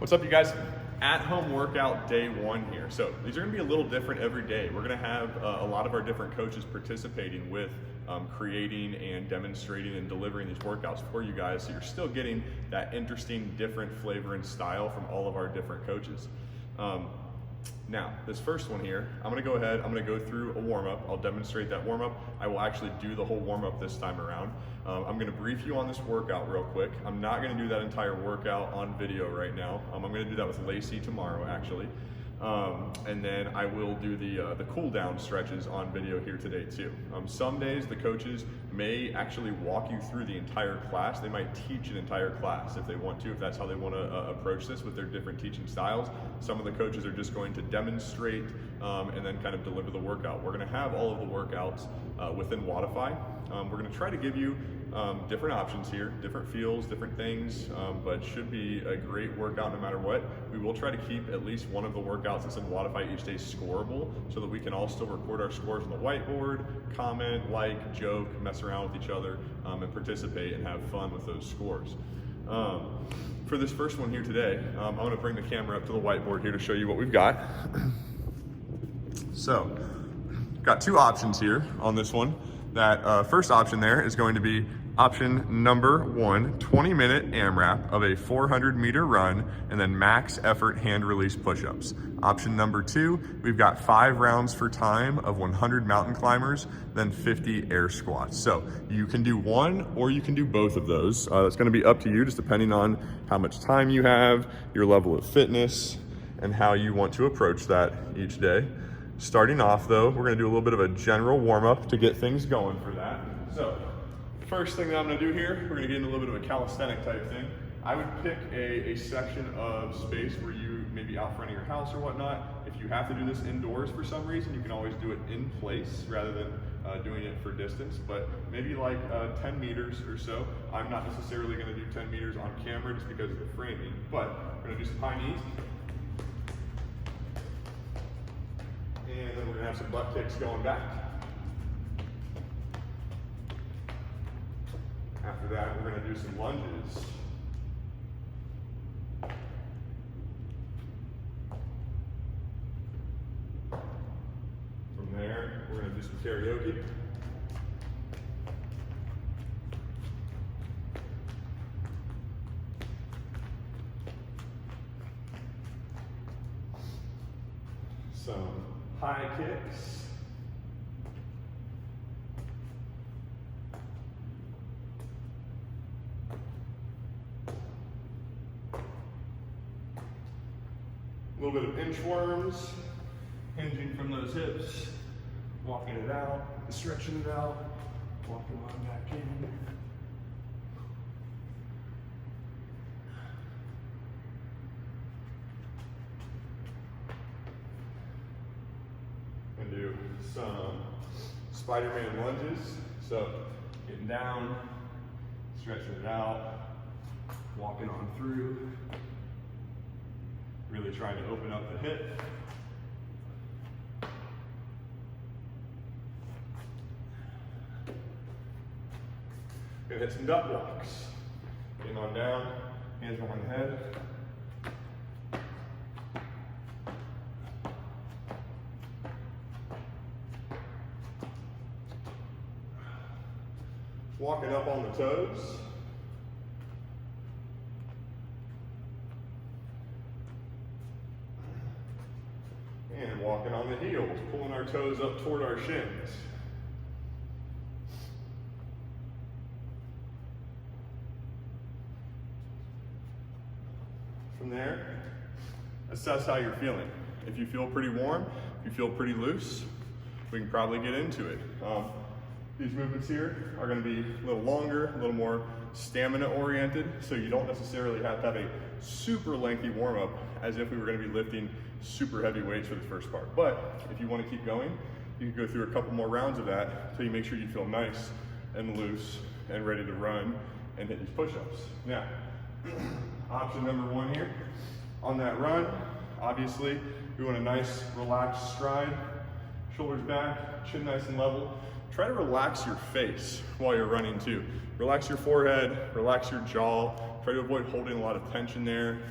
What's up, you guys? At home workout day one here. So these are gonna be a little different every day. We're gonna have a lot of our different coaches participating with creating and demonstrating and delivering these workouts for you guys. So you're still getting that interesting, different flavor and style from all of our different coaches. Now, this first one here, I'm gonna go ahead, I'm gonna go through a warm-up. I'll demonstrate that warm-up. I will actually do the whole warm-up this time around. I'm gonna brief you on this workout real quick. I'm not gonna do that entire workout on video right now. I'm gonna do that with Lacey tomorrow, actually. And then I will do the cool down stretches on video here today too. Some days the coaches may actually walk you through the entire class. They might teach an entire class if they want to, if that's how they want to approach this with their different teaching styles. Some of the coaches are just going to demonstrate and then kind of deliver the workout. We're going to have all of the workouts within Wodify. We're going to try to give you different options here, different feels, different things, but should be a great workout no matter what. We will try to keep at least one of the workouts that's in Wodify each day scoreable so that we can all still record our scores on the whiteboard, comment, like, joke, mess around with each other, and participate and have fun with those scores. For this first one here today, I'm going to bring the camera up to the whiteboard here to show you what we've got. So, got two options here on this one. That first option there is going to be option number one, 20-minute AMRAP of a 400-meter run and then max effort hand release push-ups. Option number two, we've got 5 rounds for time of 100 mountain climbers, then 50 air squats. So you can do one or you can do both of those. It's gonna be up to you, just depending on how much time you have, your level of fitness, and how you want to approach that each day. Starting off though, we're gonna do a little bit of a general warm-up to get things going for that. So, first thing that I'm gonna do here, we're gonna get into a little bit of a calisthenic type thing. I would pick a section of space where you may be out front of your house or whatnot. If you have to do this indoors for some reason, you can always do it in place rather than doing it for distance, but maybe like 10 meters or so. I'm not necessarily gonna do 10 meters on camera just because of the framing, but we're gonna do some high knees. And then we're gonna have some butt kicks going back. After that, we're gonna do some lunges. From there, we're gonna do some karaoke. Some high kicks. A little bit of inchworms, hinging from those hips, walking it out, stretching it out, walking on back in. And do some Spider-Man lunges. So getting down, stretching it out, walking on through. Really trying to open up the hip. Gonna hit some duck walks. Getting on down, hands behind the head. Walking up on the toes. And walking on the heels, pulling our toes up toward our shins. From there, assess how you're feeling. If you feel pretty warm, if you feel pretty loose, we can probably get into it. These movements here are going to be a little longer, a little more stamina oriented, so you don't necessarily have to have a super lengthy warm-up as if we were going to be lifting super heavy weights for the first part. But if you want to keep going, you can go through a couple more rounds of that until you make sure you feel nice and loose and ready to run and hit these push-ups. Now, option number one here, on that run, obviously we want a nice relaxed stride, shoulders back, chin nice and level. Try to relax your face while you're running too. Relax your forehead, relax your jaw. Try to avoid holding a lot of tension there.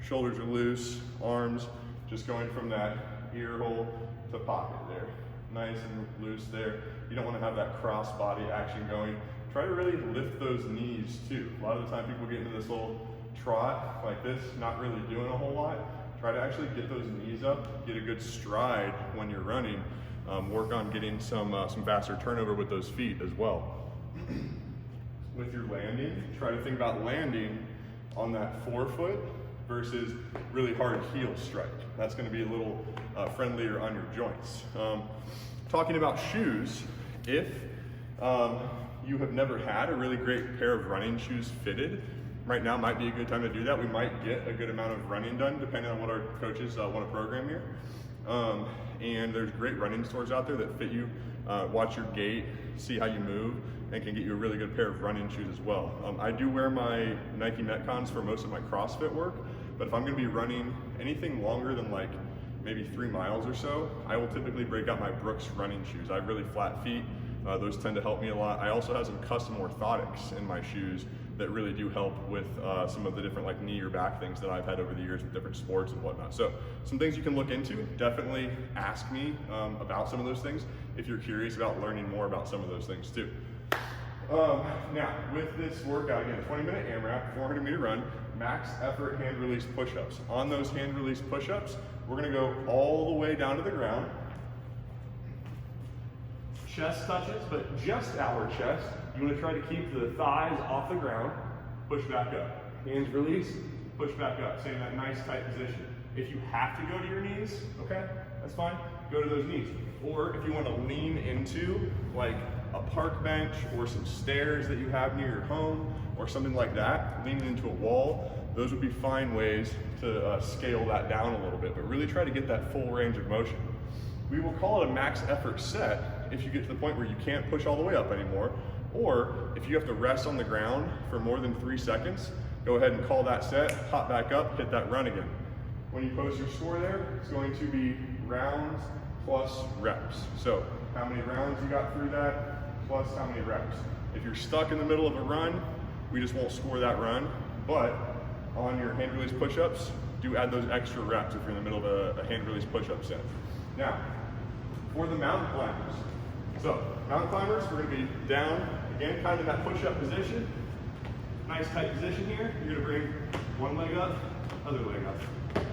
Shoulders are loose, arms just going from that ear hole to pocket there. Nice and loose there. You don't want to have that cross body action going. Try to really lift those knees too. A lot of the time people get into this little trot like this, not really doing a whole lot. Try to actually get those knees up, get a good stride when you're running. Work on getting some faster turnover with those feet as well. With your landing, try to think about landing on that forefoot versus really hard heel strike. That's going to be a little friendlier on your joints. Talking about shoes, if you have never had a really great pair of running shoes fitted, right now might be a good time to do that. We might get a good amount of running done depending on what our coaches want to program here. And there's great running stores out there that fit you, watch your gait, see how you move, and can get you a really good pair of running shoes as well. I do wear my Nike Metcons for most of my CrossFit work, but if I'm gonna be running anything longer than like maybe 3 miles or so, I will typically break out my Brooks running shoes. I have really flat feet. Those tend to help me a lot. I also have some custom orthotics in my shoes that really do help with some of the different like knee or back things that I've had over the years with different sports and whatnot. So some things you can look into. Definitely ask me about some of those things if you're curious about learning more about some of those things too. Now with this workout, again, 20-minute AMRAP, 400-meter run, max effort hand release push-ups. On those hand release push-ups, we're gonna go all the way down to the ground. Chest touches, but just our chest. You want to try to keep the thighs off the ground, push back up. Hands release, push back up. Stay in that nice tight position. If you have to go to your knees, okay, that's fine, go to those knees. Or if you want to lean into like a park bench or some stairs that you have near your home or something like that, leaning into a wall, those would be fine ways to scale that down a little bit, but really try to get that full range of motion. We will call it a max effort set if you get to the point where you can't push all the way up anymore, or if you have to rest on the ground for more than 3 seconds, go ahead and call that set, hop back up, hit that run again. When you post your score there, it's going to be rounds plus reps. So how many rounds you got through that, plus how many reps. If you're stuck in the middle of a run, we just won't score that run, but on your hand release push-ups, do add those extra reps if you're in the middle of a hand release push-up set. Now, for the mountain climbers. So, mountain climbers, we're gonna be down, again, kind of in that push-up position. Nice tight position here. You're gonna bring one leg up, other leg up.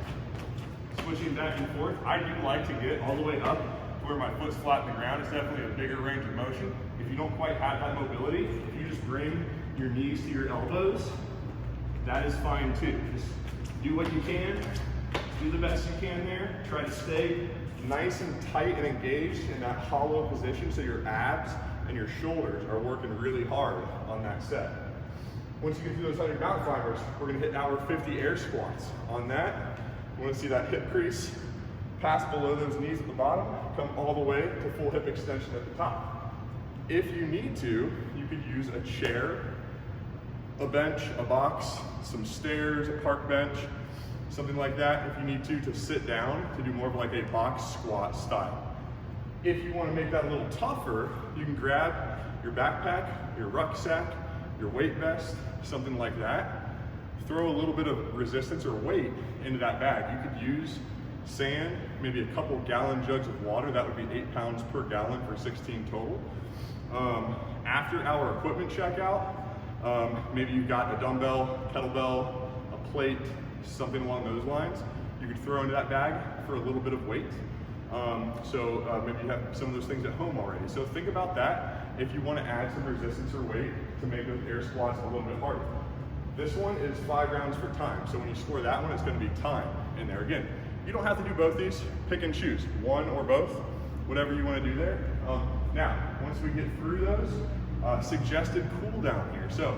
Switching back and forth. I do like to get all the way up to where my foot's flat in the ground. It's definitely a bigger range of motion. If you don't quite have that mobility, if you just bring your knees to your elbows, that is fine too. Just do what you can, do the best you can there. Try to stay nice and tight and engaged in that hollow position so your abs and your shoulders are working really hard on that set. Once you get through those 100 mountain climbers, we're gonna hit our 50 air squats. On that, you wanna see that hip crease pass below those knees at the bottom, come all the way to full hip extension at the top. If you need to, you could use a chair, a bench, a box, some stairs, a park bench, something like that if you need to sit down to do more of like a box squat style. If you want to make that a little tougher, you can grab your backpack, your rucksack, your weight vest, something like that. Throw a little bit of resistance or weight into that bag. You could use sand, maybe a couple gallon jugs of water. That would be 8 pounds per gallon for 16 total. After our equipment checkout, maybe you've got a dumbbell, kettlebell, a plate, something along those lines. You could throw into that bag for a little bit of weight. Maybe you have some of those things at home already. So think about that if you want to add some resistance or weight to make those air squats a little bit harder. This one is 5 rounds for time. So when you score that one, it's going to be time in there. Again, you don't have to do both these. Pick and choose, one or both, whatever you want to do there. Now, once we get through those, suggested cool down here. So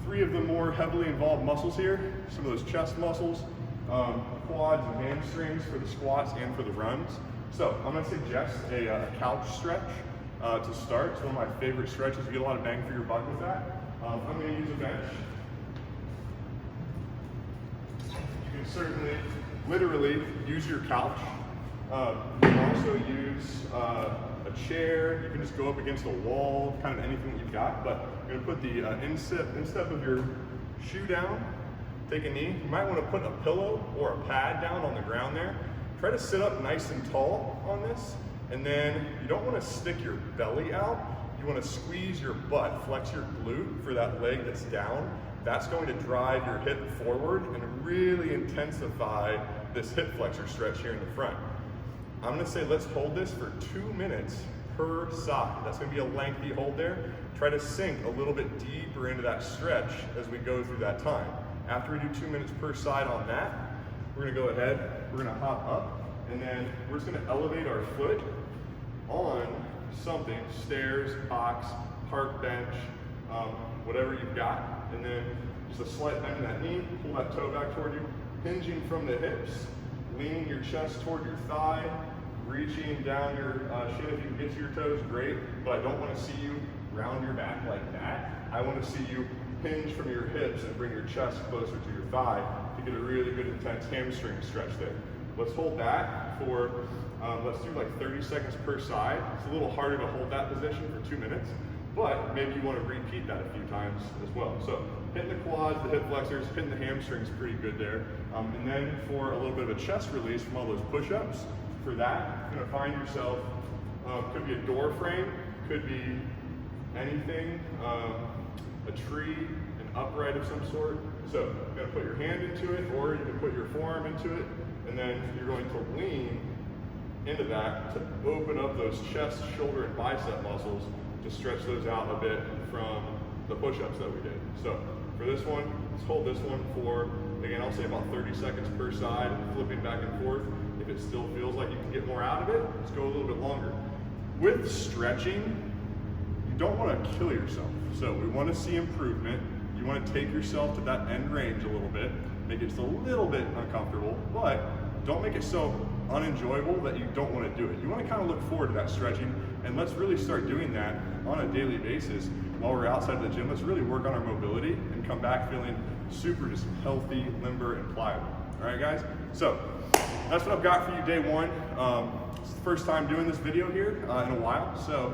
3 of the more heavily involved muscles here, some of those chest muscles, quads and hamstrings for the squats and for the runs. So I'm gonna suggest a couch stretch to start. It's one of my favorite stretches. You get a lot of bang for your buck with that. I'm gonna use a bench. You can certainly, literally, use your couch. You can also use a chair. You can just go up against a wall, kind of anything that you've got. But you're gonna put the instep of your shoe down, take a knee. You might want to put a pillow or a pad down on the ground there. Try to sit up nice and tall on this, and then you don't want to stick your belly out. You want to squeeze your butt, flex your glute for that leg that's down. That's going to drive your hip forward and really intensify this hip flexor stretch here in the front. I'm going to say let's hold this for 2 minutes per side. That's going to be a lengthy hold there. Try to sink a little bit deeper into that stretch as we go through that time. After we do 2 minutes per side on that, we're going to go ahead, we're going to hop up, and then we're just going to elevate our foot on something, stairs, box, park bench, whatever you've got, and then just a slight bend in that knee, pull that toe back toward you, hinging from the hips, leaning your chest toward your thigh, reaching down your shin. If you can get to your toes, great, but I don't want to see you round your back like that. I want to see you hinge from your hips and bring your chest closer to your thigh to get a really good intense hamstring stretch there. Let's hold that for, let's do like 30 seconds per side. It's a little harder to hold that position for 2 minutes, but maybe you want to repeat that a few times as well. So hitting the quads, the hip flexors, hitting the hamstrings pretty good there. And then for a little bit of a chest release from all those push-ups, for that, you're going to find yourself, could be a door frame, could be anything, a tree, an upright of some sort. So you're going to put your hand into it, or you can put your forearm into it, and then you're going to lean into that to open up those chest, shoulder, and bicep muscles to stretch those out a bit from the push-ups that we did. So for this one, let's hold this one for, again, I'll say about 30 seconds per side, flipping back and forth. If it still feels like you can get more out of it, let's go a little bit longer. With stretching, you don't want to kill yourself. So we want to see improvement. You want to take yourself to that end range a little bit, make it just a little bit uncomfortable, but don't make it so unenjoyable that you don't want to do it. You want to kind of look forward to that stretching, and let's really start doing that on a daily basis while we're outside of the gym. Let's really work on our mobility and come back feeling super just healthy, limber, and pliable. All right, guys? So that's what I've got for you day one. It's the first time doing this video here in a while, so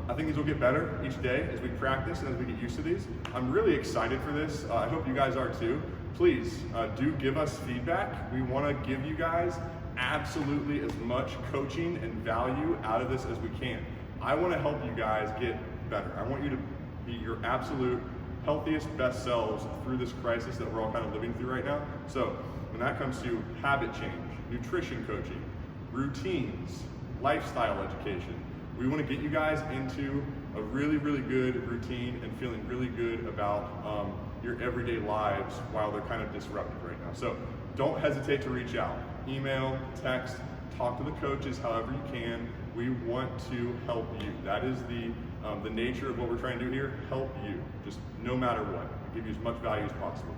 I think these will get better each day as we practice and as we get used to these. I'm really excited for this. I hope you guys are too. Please do give us feedback. We want to give you guys absolutely as much coaching and value out of this as we can. I want to help you guys get better. I want you to be your absolute healthiest, best selves through this crisis that we're all kind of living through right now. So when that comes to habit change, nutrition coaching, routines, lifestyle education, we want to get you guys into a really, really good routine and feeling really good about your everyday lives while they're kind of disrupted right now. So don't hesitate to reach out. Email, text, talk to the coaches however you can. We want to help you. That is the nature of what we're trying to do here, help you, just no matter what. Give you as much value as possible.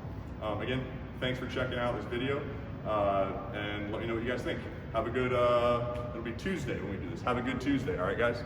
Again, thanks for checking out this video, and let me know what you guys think. Have a good, it'll be Tuesday when we do this. Have a good Tuesday, all right, guys?